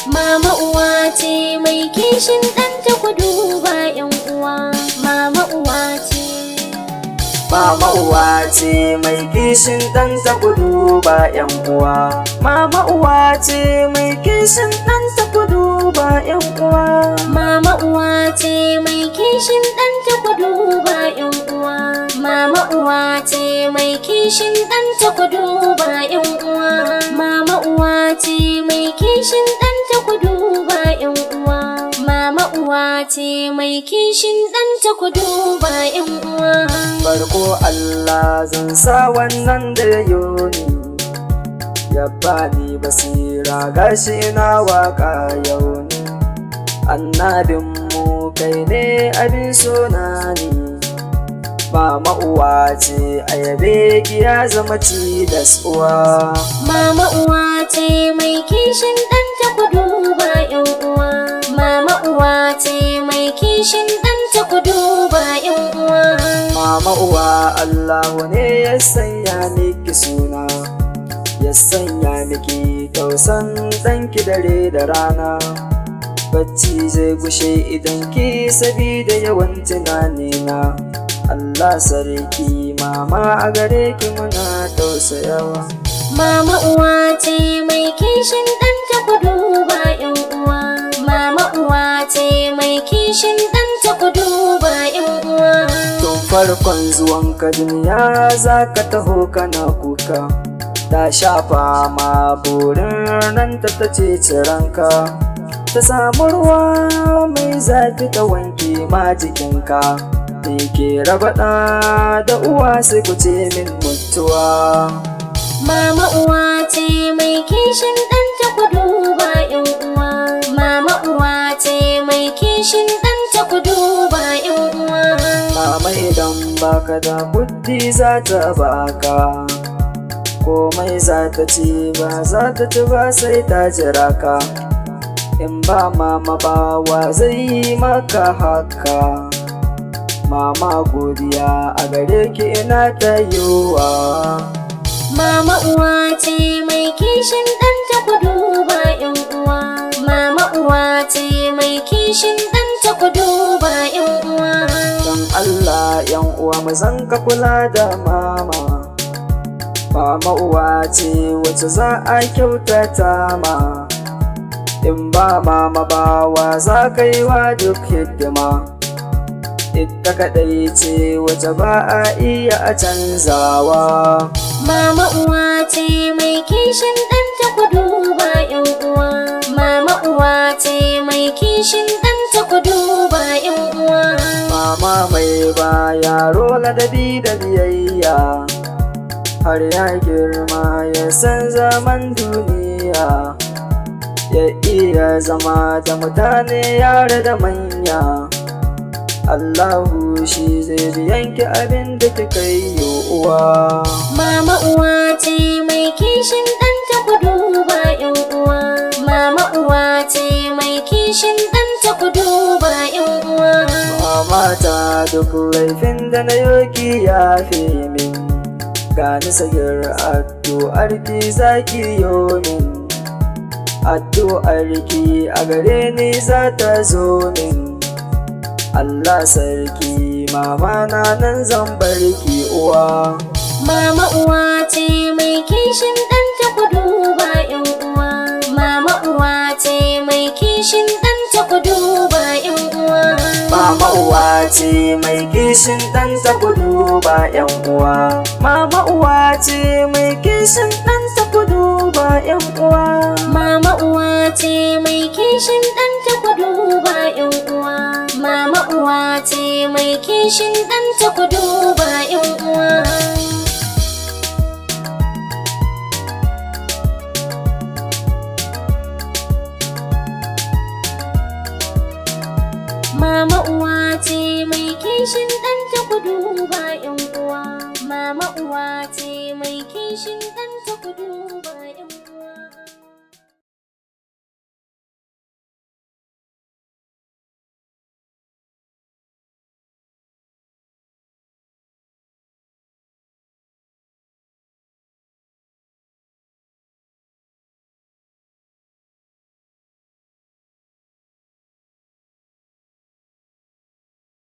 Mama uwa ce mai kishin ɗanta ku duba ‘yan uwa. Mama uwa ce. Mama uwa ce mai kishin ɗanta ku duba ‘yan uwa. Mama uwa ce mai kishin ɗanta ku duba ‘yan uwa. Mama uwa ce mai kishin ɗanta ku duba ‘yan uwa. Mama uwa ce mai kishin ɗanta ku duba ‘yan uwa. Mama uwa ce mai kishin ɗanta ku duba ‘yan uwa. Mama uwa ce mai kishin ɗanta ku duba ‘yan uwa. Farko Allah zan sa wannan da yayo ni, ya bani basira gashi ina waka yau ni. Annabinmu kai ne abin sona ni, mama uwa ce a yabe ki ya zama tilas uwa. Mama uwa ce mai kishin ɗanta ku duba ‘yan uwa. Mama uwa ce mai kishin ɗanta ku duba ‘yan uwa. Mama uwa Allahu ne ya sanya miki suna, ya sanya miki tausan ɗanki dare da rana. Bacci zai gushe idan ki sabida yawan tunanina. Allah sarki mama a gare ki muna tausayawa. Mama uwa ce mai kishin ɗanta ku duba ‘yan uwa. Mama uwa ce mai kishin ɗanta ku duba ‘yan uwa. Tun farkon zuwanka duniya za ka taho kana kuka, ta shafa ma burin ranta ta ceci ranka, ta samu ruwa mai zafi ta wanke ma jikinka. Me ke raba ɗa da uwa sai ku ce min mutuwa. Mama uwa ce mai kishin ɗanta ku duba ‘yan uwa. Mama uwa ce mai kishin ɗanta ku duba ‘yan uwa. Mama idan baka da buddi za ta baka, komai za ta ci ba za ta ci ba sai ta jira ka. In ba mama bawa zai yi maka haka. Mama godiya a gare ki ina ta yiwa. Mama uwa ce mai kishin ɗanta ku duba ‘yan uwa. Mama uwa ce mai kishin ɗanta ku duba ‘yan uwa. Don Allah ‘yan uwa mu zanka kula da mama. Mama uwa ce wacce za a kyautata ma. In ba mama bawa za ka yi wa duk hidima. Ita kaɗai ce wacce ba a iya a canzawa. Mama uwa ce mai kishin ɗanta ku duba ‘yan uwa. Mama uwa ce mai kishin ɗanta ku duba ‘yan uwa. Mama mai ba yaro ladabi da biyayya, har ya girma ya san zaman duniya, ya iya zama da mutane yare da manya. Allahu shi zai biyanki abin da kika yi uwa. Mama uwa ce mai kishin ɗanta ku duba ‘yan uwa. Mama uwa ce mai kishin ɗanta ku duba ‘yan uwa. Mama ta duk laifin da na yoki ya fi min, gani sayar addu'ar ki zaki yo min. Addu'ar ki a gare ni za ta zo min. Allah sarki mama na nan zan barki uwa. Mama uwa ce mai kishin ɗanta ku duba ‘yan uwa. Mama uwa ce mai kishin ɗanta ku duba ‘yan uwa. Mama uwa ce mai kishin ɗanta ku duba ‘yan uwa. Mama uwa ce mai kishin ɗanta ku duba ‘yan uwa. Mama uwa ce mai kishin ɗanta ku duba ‘yan uwa. Mama uwa ce mai kishin ɗanta ku duba ‘yan uwa. Mama uwa ce mai kishin ɗanta ku duba ‘yan uwa. Mama uwa ce mai kishin ɗanta ku duba.